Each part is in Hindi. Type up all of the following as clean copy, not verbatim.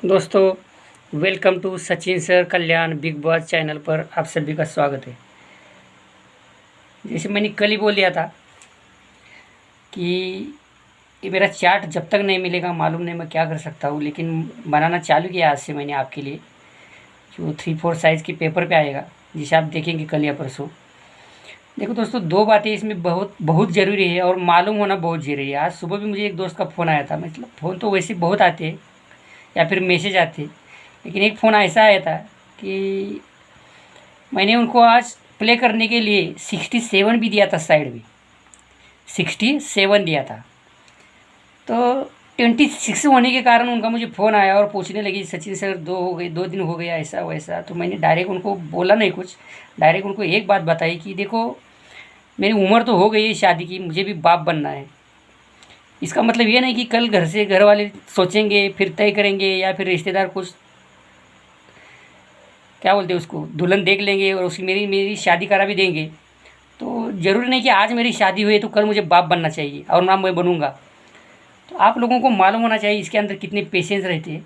दोस्तों, welcome to Sachin sir Kalyan Bigg Boss channel पर आप सभी का स्वागत है। जैसे मैंने कल ही बोल दिया था कि ये मेरा चार्ट जब तक नहीं मिलेगा मालूम नहीं मैं क्या कर सकता हूँ, लेकिन बनाना चालू किया आज से मैंने आपके लिए। जो 3-4 साइज़ के पेपर पे आएगा, जिसे आप देखेंगे कल या परसों। देखो दोस्तों, दो बातें इसमें बहुत बहुत ज़रूरी है और मालूम होना बहुत ज़रूरी है। आज सुबह भी मुझे एक दोस्त का फ़ोन आया था। मतलब फ़ोन तो वैसे बहुत आते हैं या फिर मैसेज आते, लेकिन एक फ़ोन ऐसा आया था कि मैंने उनको आज प्ले करने के लिए 67 भी दिया था, साइड में 67 दिया था। तो 26 होने के कारण उनका मुझे फ़ोन आया और पूछने लगी, सचिन सर 2 दिन हो गया ऐसा वैसा। तो मैंने डायरेक्ट उनको बोला नहीं कुछ, डायरेक्ट उनको एक बात बताई कि देखो, मेरी उम्र तो हो गई है शादी की, मुझे भी बाप बनना है। इसका मतलब ये नहीं कि कल घर वाले सोचेंगे फिर तय करेंगे या फिर रिश्तेदार कुछ क्या बोलते हैं उसको, दुल्हन देख लेंगे और उसकी मेरी मेरी शादी करा भी देंगे। तो ज़रूरी नहीं कि आज मेरी शादी हुई है तो कल मुझे बाप बनना चाहिए और ना मैं बनूँगा। तो आप लोगों को मालूम होना चाहिए इसके अंदर कितने पेशेंस रहते हैं।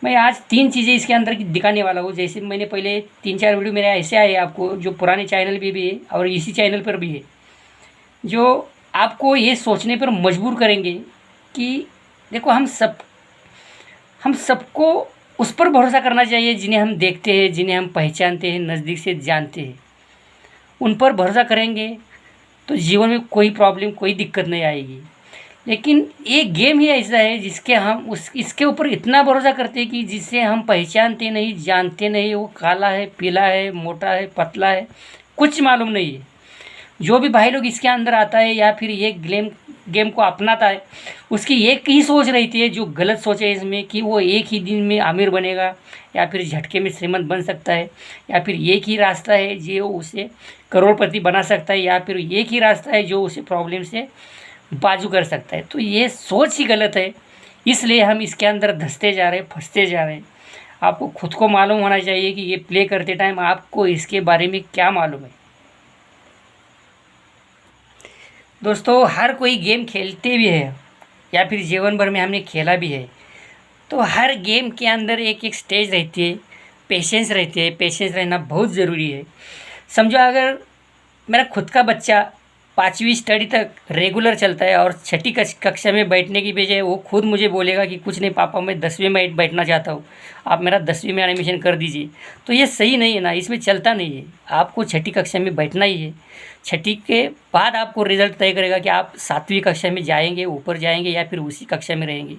मैं आज 3 चीज़ें इसके अंदर की दिखाने वाला हूँ। जैसे मैंने पहले 3-4 वीडियो मेरे ऐसे आए आपको, जो पुराने चैनल पे भी है और इसी चैनल पर भी है, जो आपको ये सोचने पर मजबूर करेंगे कि देखो, हम सबको उस पर भरोसा करना चाहिए जिन्हें हम देखते हैं, जिन्हें हम पहचानते हैं, नज़दीक से जानते हैं। उन पर भरोसा करेंगे तो जीवन में कोई प्रॉब्लम, कोई दिक्कत नहीं आएगी। लेकिन ये गेम ही ऐसा है जिसके हम उस इसके ऊपर इतना भरोसा करते हैं कि जिसे हम पहचानते नहीं, जानते नहीं, वो काला है, पीला है, मोटा है, पतला है, कुछ मालूम नहीं है। जो भी भाई लोग इसके अंदर आता है या फिर ये गेम को अपनाता है, उसकी एक ही सोच रहती है, जो गलत सोच है इसमें, कि वो एक ही दिन में अमीर बनेगा या फिर झटके में श्रीमंत बन सकता है, या फिर एक ही रास्ता है जो उसे करोड़पति बना सकता है, या फिर एक ही रास्ता है जो उसे प्रॉब्लम से बाजू कर सकता है। तो ये सोच ही गलत है, इसलिए हम इसके अंदर धंसते जा रहे हैं, फंसते जा रहे हैं। आपको खुद को मालूम होना चाहिए कि ये प्ले करते टाइम आपको इसके बारे में क्या मालूम है। दोस्तों, हर कोई गेम खेलते भी है या फिर जीवन भर में हमने खेला भी है। तो हर गेम के अंदर एक एक स्टेज रहती है, पेशेंस रहती है। पेशेंस रहना बहुत ज़रूरी है। समझो, अगर मेरा खुद का बच्चा 5वीं स्टडी तक रेगुलर चलता है और 6ठी कक्षा में बैठने की बजाय वो खुद मुझे बोलेगा कि कुछ नहीं पापा, मैं 10वीं में बैठना चाहता हूँ, आप मेरा 10वीं में एडमिशन कर दीजिए, तो ये सही नहीं है ना, इसमें चलता नहीं है। आपको 6ठी कक्षा में बैठना ही है। 6ठी के बाद आपको रिज़ल्ट तय करेगा कि आप 7वीं कक्षा में जाएंगे, ऊपर जाएंगे, या फिर उसी कक्षा में रहेंगे।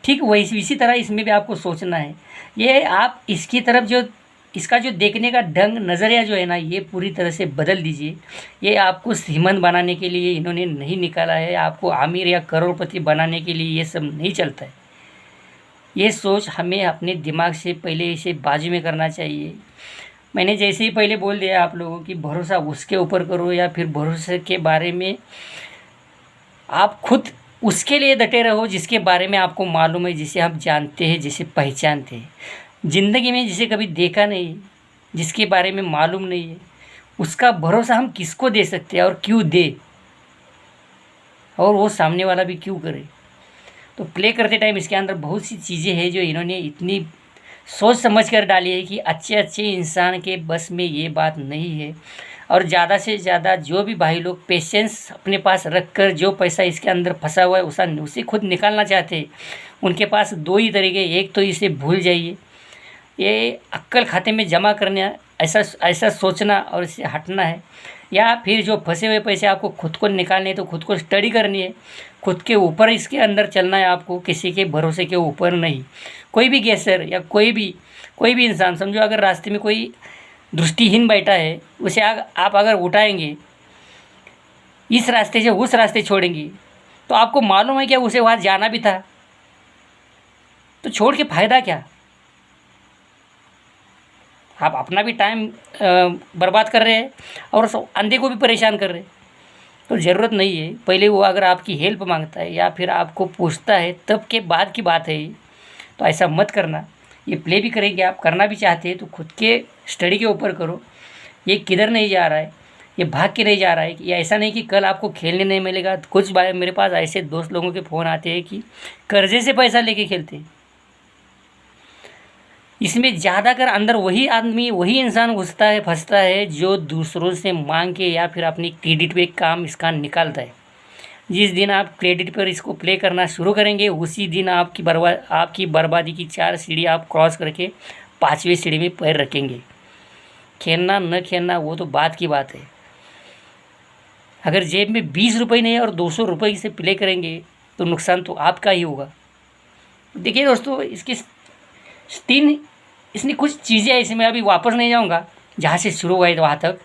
ठीक वैसे इसी तरह इसमें भी आपको सोचना है। ये आप इसकी तरफ जो इसका जो देखने का ढंग, नज़रिया जो है ना, ये पूरी तरह से बदल दीजिए। ये आपको श्रीमंत बनाने के लिए इन्होंने नहीं निकाला है, आपको अमीर या करोड़पति बनाने के लिए ये सब नहीं चलता है। ये सोच हमें अपने दिमाग से पहले इसे बाजू में करना चाहिए। मैंने जैसे ही पहले बोल दिया आप लोगों की, भरोसा उसके ऊपर करो या फिर भरोसे के बारे में आप खुद उसके लिए डटे रहो जिसके बारे में आपको मालूम है, जिसे आप जानते हैं, जिसे पहचानते हैं। ज़िंदगी में जिसे कभी देखा नहीं, जिसके बारे में मालूम नहीं है, उसका भरोसा हम किसको दे सकते हैं और क्यों दे, और वो सामने वाला भी क्यों करे। तो प्ले करते टाइम इसके अंदर बहुत सी चीज़ें हैं जो इन्होंने इतनी सोच समझ कर डाली है कि अच्छे अच्छे इंसान के बस में ये बात नहीं है। और ज़्यादा से ज़्यादा जो भी भाई लोग पेशेंस अपने पास रख कर जो पैसा इसके अंदर फंसा हुआ है उसे खुद निकालना चाहते हैं, उनके पास 2 ही तरीके। एक तो इसे भूल जाइए, ये अक्कल खाते में जमा करना, ऐसा सोचना और इससे हटना है। या फिर जो फंसे हुए पैसे आपको खुद को निकालने हैं तो खुद को स्टडी करनी है, खुद के ऊपर इसके अंदर चलना है आपको, किसी के भरोसे के ऊपर नहीं। कोई भी गेसर या कोई भी इंसान, समझो अगर रास्ते में कोई दृष्टिहीन बैठा है, उसे आप अगर उठाएंगे, इस रास्ते से उस रास्ते छोड़ेंगे, तो आपको मालूम है क्या उसे वहाँ जाना भी था, तो छोड़ के फ़ायदा क्या। आप अपना भी टाइम बर्बाद कर रहे हैं और अंधे को भी परेशान कर रहे हैं। तो ज़रूरत नहीं है। पहले वो अगर आपकी हेल्प मांगता है या फिर आपको पूछता है, तब के बाद की बात है ये। तो ऐसा मत करना। ये प्ले भी करेंगे, आप करना भी चाहते हैं तो खुद के स्टडी के ऊपर करो। ये किधर नहीं जा रहा है, ये भाग के नहीं जा रहा है। ये ऐसा नहीं कि कल आपको खेलने नहीं मिलेगा। कुछ बार मेरे पास ऐसे दोस्त लोगों के फ़ोन आते हैं कि कर्जे से पैसा लेके खेलते हैं। इसमें ज़्यादातर अंदर वही आदमी, वही इंसान घुसता है, फंसता है, जो दूसरों से मांग के या फिर अपनी क्रेडिट पे काम इसका निकालता है। जिस दिन आप क्रेडिट पर इसको प्ले करना शुरू करेंगे, उसी दिन आपकी बर्बादी की 4 सीढ़ी आप क्रॉस करके 5वीं सीढ़ी में पैर रखेंगे। खेलना न खेलना वो तो बात की बात है। अगर जेब में 20 रुपये नहीं है और 200 रुपये से प्ले करेंगे तो नुकसान तो आपका ही होगा। देखिए दोस्तों, इसमें कुछ चीज़ें हैं, इसमें अभी वापस नहीं जाऊंगा जहाँ से शुरू हुआ है तो वहाँ तक।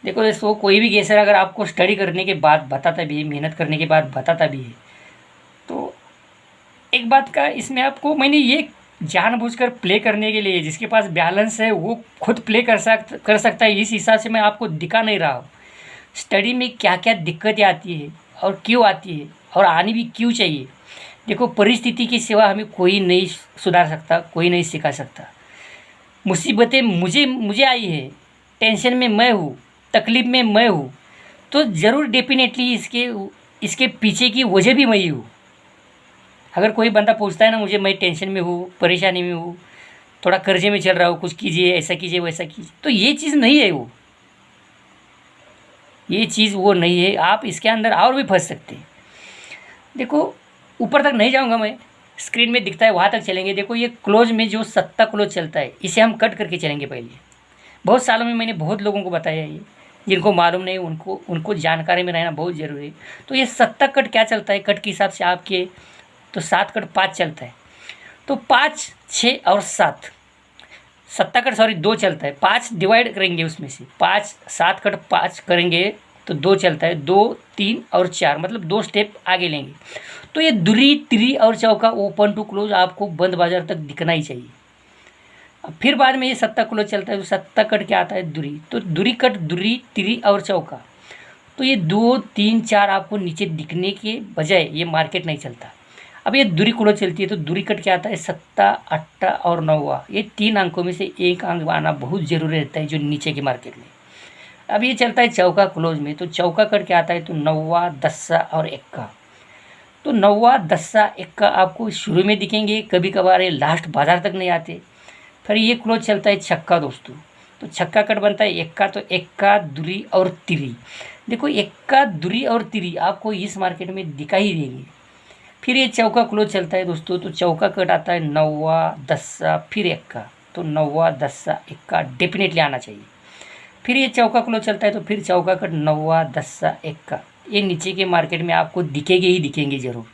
देखो दोस्तों, कोई भी गेसर अगर आपको स्टडी करने के बाद बताता भी है, मेहनत करने के बाद बताता भी है, तो एक बात का इसमें आपको मैंने ये जानबूझकर प्ले करने के लिए, जिसके पास बैलेंस है वो खुद प्ले कर सकता है, इस हिसाब से मैं आपको दिखा नहीं रहा हूँ स्टडी में क्या क्या दिक्कतें आती है और क्यों आती है और आनी भी क्यों चाहिए। देखो, परिस्थिति के सिवा हमें कोई नहीं सुधार सकता, कोई नहीं सिखा सकता। मुसीबतें मुझे आई है, टेंशन में मैं हूँ, तकलीफ़ में मैं हूँ, तो ज़रूर डेफिनेटली इसके पीछे की वजह भी मैं ही हूँ। अगर कोई बंदा पूछता है ना मुझे, मैं टेंशन में हूँ, परेशानी में हूँ, थोड़ा कर्जे में चल रहा हूँ, कुछ कीजिए, ऐसा कीजिए, वैसा कीजिए, तो ये चीज़ नहीं है ये चीज़ वो नहीं है। आप इसके अंदर और भी फंस सकते हैं। देखो, ऊपर तक नहीं जाऊँगा मैं, स्क्रीन में दिखता है वहाँ तक चलेंगे। देखो, ये क्लोज में जो 7 क्लोज चलता है, इसे हम कट करके चलेंगे। पहले बहुत सालों में मैंने बहुत लोगों को बताया, ये जिनको मालूम नहीं उनको जानकारी में रहना बहुत ज़रूरी है। तो ये 7 कट क्या चलता है, कट के हिसाब से आपके तो 7 कट 5 चलता है, तो 5, 6 और 7, 7 कट 2 चलता है। 5 डिवाइड करेंगे, उसमें से 5 7 कट 5 करेंगे तो 2 चलता है। 2, 3 और 4, मतलब 2 स्टेप आगे लेंगे। तो ये दुरी, तिरी और चौका, ओपन टू क्लोज आपको बंद बाजार तक दिखना ही चाहिए। अब फिर बाद में ये 7 क्लोज चलता है, तो 7 कट क्या आता है, दुरी। तो दुरी कट, दुरी, तिरी और चौका, तो ये 2, 3, 4 आपको नीचे दिखने के बजाय ये मार्केट नहीं चलता। अब ये दुरी क्लोज चलती है, तो दुरी कट क्या आता है, 7, 8 और 9। ये 3 अंकों में से एक अंक आना बहुत ज़रूरी रहता है जो नीचे की मार्केट में। अब ये चलता है चौका क्लोज में, तो चौका कट क्या आता है, तो 9, 10 और 1। तो 9, 10, 1 आपको शुरू में दिखेंगे, कभी कभार ये लास्ट बाजार तक नहीं आते। फिर ये क्लोज चलता है छक्का दोस्तों, तो छक्का कट बनता है 1, तो 1 दुरी और तिरी। देखो, 1 दुरी और तिरी आपको इस मार्केट में दिखा ही देंगे। फिर ये चौका क्लोज चलता है दोस्तों, तो चौका कट आता है 9, 10 फिर 1, तो 9, 10, 1 डेफिनेटली आना चाहिए। फिर ये चौका क्लोज चलता है, तो फिर चौका कट 9, 10, 1, ये नीचे के मार्केट में आपको दिखेंगे ही दिखेंगे ज़रूर।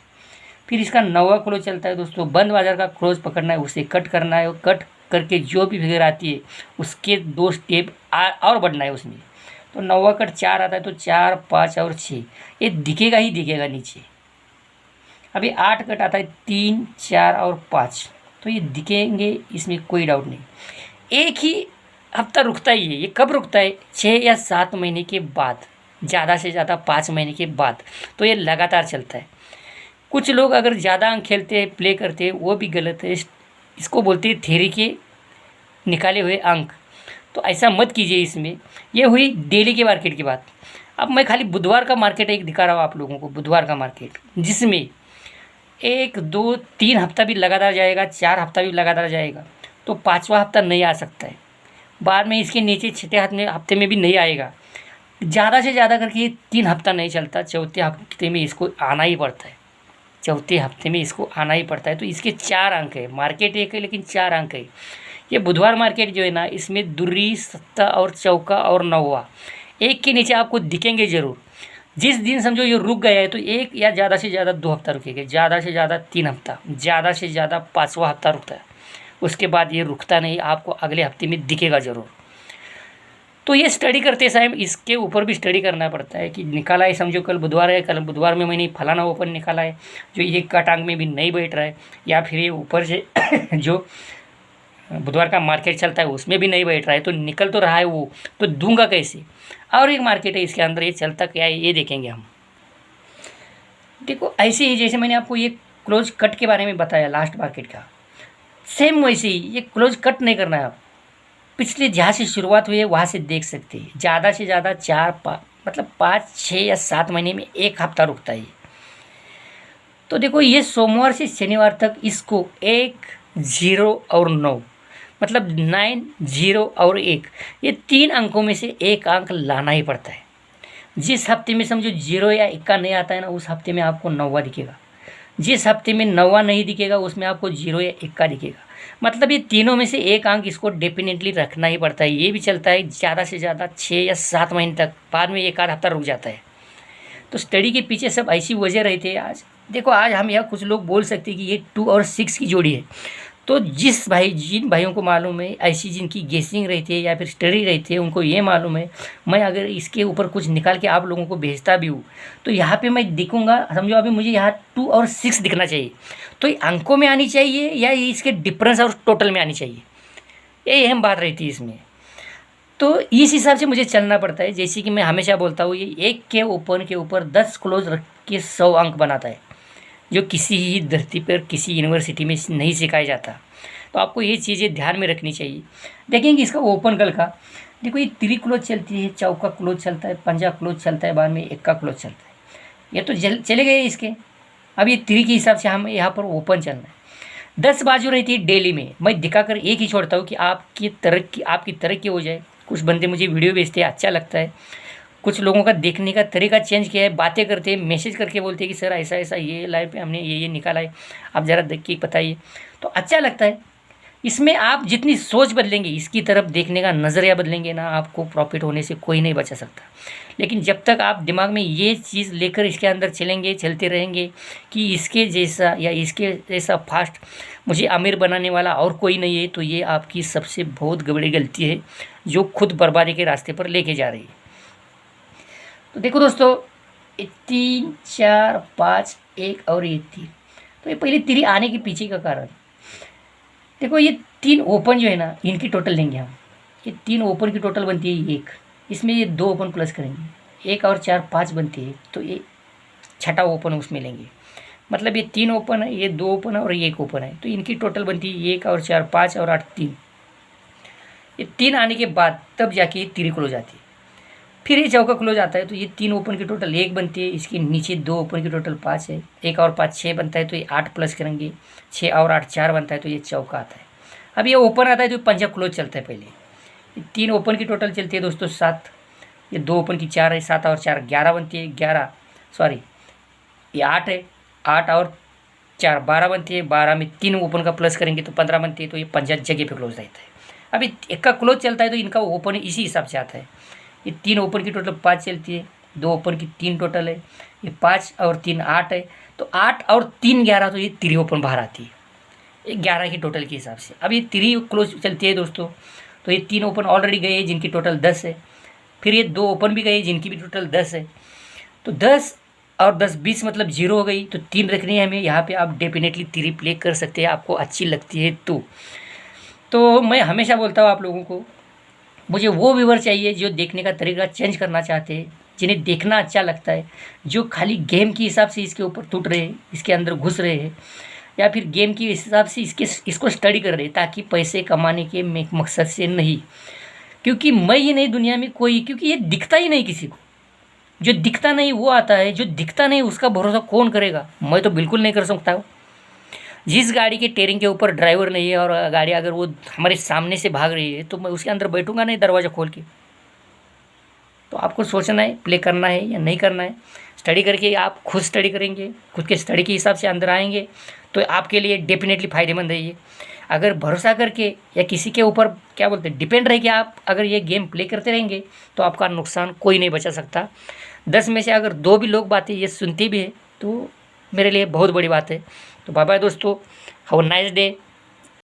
फिर इसका 9वां क्लोज चलता है दोस्तों, बंद बाजार का क्लोज पकड़ना है, उसे कट करना है, और कट करके जो भी फिगर आती है उसके 2 स्टेप और बढ़ना है उसमें। तो 9वां कट 4 आता है, तो 4, 5 और 6 ये दिखेगा ही दिखेगा नीचे। अभी 8 कट आता है, 3, 4 और 5, तो ये दिखेंगे, इसमें कोई डाउट नहीं। एक ही हफ्ता रुकता ही है, ये कब रुकता है, 6 या 7 महीने के बाद, ज़्यादा से ज़्यादा 5 महीने के बाद, तो ये लगातार चलता है। कुछ लोग अगर ज़्यादा अंक खेलते हैं, प्ले करते हैं, वो भी गलत है। इसको बोलते हैं थ्योरी के निकाले हुए अंक, तो ऐसा मत कीजिए। इसमें ये हुई डेली के मार्केट की बात। अब मैं खाली बुधवार का मार्केट एक दिखा रहा हूँ आप लोगों को, बुधवार का मार्केट, जिसमें 1, 2, 3 हफ्ता भी लगातार जाएगा, 4 हफ्ता भी लगातार जाएगा, तो 5वां हफ्ता नहीं आ सकता है। बाद में इसके नीचे 6ठे हफ्ते में भी नहीं आएगा। ज़्यादा से ज़्यादा करके ये 3 हफ्ता नहीं चलता, 4थे हफ्ते में इसको आना ही पड़ता है। 4थे हफ्ते में इसको आना ही पड़ता है। तो इसके 4 अंक है, मार्केट एक है लेकिन 4 अंक है। ये बुधवार मार्केट जो है ना, इसमें दुर्री, 7 और चौका और 9वां एक के नीचे आपको दिखेंगे ज़रूर। जिस दिन समझो ये रुक गया है, तो 1 या ज़्यादा से ज़्यादा 2 हफ्ता रुकेगा, ज़्यादा से ज़्यादा 3 हफ्ता, ज़्यादा से ज़्यादा 5वां हफ्ता रुकता है। उसके बाद ये रुकता नहीं, आपको अगले हफ्ते में दिखेगा ज़रूर। तो ये स्टडी करते समय इसके ऊपर भी स्टडी करना पड़ता है कि निकाला है, समझो कल बुधवार है, कल बुधवार में मैंने फलाना ओपन निकाला है जो ये कटांग में भी नहीं बैठ रहा है, या फिर ये ऊपर से जो बुधवार का मार्केट चलता है उसमें भी नहीं बैठ रहा है, तो निकल तो रहा है वो, तो दूंगा कैसे। और एक मार्केट है, इसके अंदर ये चलता क्या है ये देखेंगे हम। देखो, ऐसे ही जैसे मैंने आपको ये क्लोज कट के बारे में बताया लास्ट मार्केट का, सेम वैसे ही ये क्लोज कट नहीं करना है। आप पिछले जहाँ से शुरुआत हुई है वहाँ से देख सकते हैं, ज़्यादा से ज़्यादा 5, 6 या 7 महीने में 1 हफ्ता रुकता है। तो देखो, ये सोमवार से शनिवार तक इसको 1, 0 और 9, मतलब 9, 0 और 1, ये 3 अंकों में से एक अंक लाना ही पड़ता है। जिस हफ्ते में समझो 0 या 1 नहीं आता है ना, उस हफ्ते में आपको 9वां दिखेगा। जिस हफ्ते में 9वां नहीं दिखेगा उसमें आपको 0 या 1 दिखेगा। मतलब ये तीनों में से एक अंक इसको डेफिनेटली रखना ही पड़ता है। ये भी चलता है ज़्यादा से ज़्यादा 6 या 7 महीने तक, बाद में एक आध हफ्ता रुक जाता है। तो स्टडी के पीछे सब ऐसी वजह रहती है। आज देखो, आज हम यहाँ कुछ लोग बोल सकते हैं कि ये 2 और 6 की जोड़ी है। तो जिन भाइयों को मालूम है, ऐसी जिनकी गेसिंग रहती है या फिर स्टडी रहती है, उनको ये मालूम है, मैं अगर इसके ऊपर कुछ निकाल के आप लोगों को भेजता भी हूँ तो यहाँ पे मैं दिखूँगा, समझो अभी मुझे यहाँ 2 और 6 दिखना चाहिए, तो ये अंकों में आनी चाहिए या ये इसके डिफरेंस और टोटल में आनी चाहिए, ये अहम बात रहती है इसमें। तो इस हिसाब से मुझे चलना पड़ता है। जैसे कि मैं हमेशा बोलता हूँ, ये 1 के ओपन के ऊपर 10 क्लोज रख के 100 अंक बनाता है, जो किसी ही धरती पर किसी यूनिवर्सिटी में नहीं सिखाया जाता। तो आपको ये चीज़ें ध्यान में रखनी चाहिए। देखेंगे इसका ओपन कल का, देखो ये 3 क्लोज चलती है, चौका क्लोज चलता है, पंजा क्लोज चलता है, बाद में 1 का क्लोज चलता है। ये तो चले गए इसके। अब ये 3 के हिसाब से हम यहाँ पर ओपन चलना है। 10 बाजू रहती है डेली में, मैं दिखाकर एक ही छोड़ता हूँ कि आपकी तरक्की हो जाए। कुछ बंदे मुझे वीडियो भेजते हैं, अच्छा लगता है। कुछ लोगों का देखने का तरीका चेंज किया है, बातें करते हैं, मैसेज करके बोलते हैं कि सर ऐसा ऐसा ये लाइव पे हमने ये निकाला है, आप ज़रा देख के बताइए, तो अच्छा लगता है। इसमें आप जितनी सोच बदलेंगे, इसकी तरफ देखने का नज़रिया बदलेंगे ना, आपको प्रॉफिट होने से कोई नहीं बचा सकता। लेकिन जब तक आप दिमाग में ये चीज़ लेकर इसके अंदर चलते रहेंगे कि इसके जैसा या इसके जैसा फास्ट मुझे अमीर बनाने वाला और कोई नहीं है, तो ये आपकी सबसे बहुत बड़ी गलती है, जो खुद बर्बादी के रास्ते पर लेके जा रही है। तो देखो दोस्तों, 3, 4, 5, 1 और ये 3, तो ये पहले 3 आने के पीछे का कारण देखो, ये 3 ओपन जो है ना, इनकी टोटल लेंगे हम। ये 3 ओपन की टोटल बनती है 1, इसमें ये 2 ओपन प्लस करेंगे, 1 और 4, 5 बनती है, तो ये छठा ओपन उसमें लेंगे। मतलब ये 3 ओपन है, ये 2 ओपन है और 1 ओपन है, तो इनकी टोटल बनती है 1 और 4, 5 और 8, 3। ये 3 आने के बाद तब जाके ये 3 क्लोज आती है। फिर ये चौका क्लोज आता है, तो ये 3 ओपन की टोटल 1 बनती है, इसके नीचे 2 ओपन की टोटल 5 है, 1 और 5 6 बनता है, तो ये 8 प्लस करेंगे, 6 और 8 4 बनता है, तो ये चौका आता है। अब ये ओपन आता है तो पंजा क्लोज चलता है। पहले ये 3 ओपन की टोटल चलती है दोस्तों 7, ये 2 ओपन की 4 है, 7 और 4 11 बनती है, 11 सॉरी ये 8 है, 8 और 4 12 बनती है, 12 में 3 ओपन का प्लस करेंगे तो 15 बनती है, तो ये पंजा जगह पे क्लोज रहता है। अभी 1 का क्लोज चलता है तो इनका ओपन इसी हिसाब से आता है। ये 3 ओपन की टोटल 5 चलती है, 2 ओपन की 3 टोटल है, ये 5 और 3 8 है, तो 8 और 3 11, तो ये 3 ओपन बाहर आती है 11 की टोटल के हिसाब से। अब ये 3 क्लोज चलती है दोस्तों, तो ये 3 ओपन ऑलरेडी गए जिनकी टोटल 10 है, फिर ये 2 ओपन भी गए जिनकी भी टोटल 10 है, तो 10 और 10 20 मतलब 0 हो गई, तो 3 रखनी है हमें। यहाँ पे आप डेफिनेटली 3 प्ले कर सकते हैं, आपको अच्छी लगती है तो मैं हमेशा बोलता हूँ आप लोगों को, मुझे वो व्यूअर चाहिए जो देखने का तरीका चेंज करना चाहते हैं, जिन्हें देखना अच्छा लगता है, जो खाली गेम के हिसाब से इसके ऊपर टूट रहे हैं, इसके अंदर घुस रहे हैं, या फिर गेम के हिसाब से इसको स्टडी कर रहे हैं ताकि पैसे कमाने के मकसद से नहीं। क्योंकि मैं ही नहीं दुनिया में कोई, क्योंकि ये दिखता ही नहीं किसी को। जो दिखता नहीं वो आता है, जो दिखता नहीं उसका भरोसा कौन करेगा। मैं तो बिल्कुल नहीं कर सकता हूँ। जिस गाड़ी के टेयरिंग के ऊपर ड्राइवर नहीं है और गाड़ी अगर वो हमारे सामने से भाग रही है, तो मैं उसके अंदर बैठूंगा नहीं दरवाज़ा खोल के। तो आपको सोचना है प्ले करना है या नहीं करना है। स्टडी करके आप खुद स्टडी करेंगे, खुद के स्टडी के हिसाब से अंदर आएंगे, तो आपके लिए डेफिनेटली फ़ायदेमंद है ये। अगर भरोसा करके या किसी के ऊपर क्या बोलते हैं डिपेंड रह के आप अगर ये गेम प्ले करते रहेंगे, तो आपका नुकसान कोई नहीं बचा सकता। 10 में से अगर 2 भी लोग बातें ये सुनते भी है, तो मेरे लिए बहुत बड़ी बात है। तो बाय बाय दोस्तों, हैव अ नाइस डे।